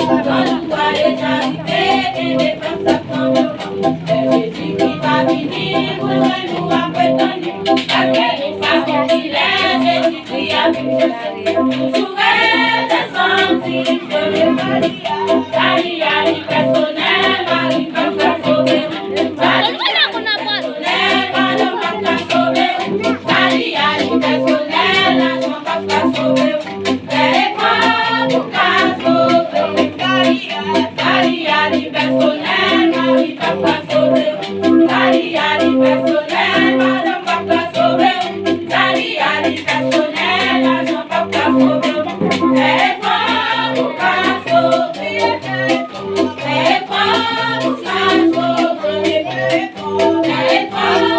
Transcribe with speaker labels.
Speaker 1: Quando vai já viver, quem defensa como é Jésus qui va venir pour nous accompagner. Aquele façon qu'il est, Jésus qui a vu. Souverain descendu, Maria, Maria, personnel, Marie, papa sauvé. Maria, personnel, Madame, papa sauvé. Maria, personnel, Madame, papa sauvé. Maria, personnel, Marie, papa sauvé. Maria, personnel.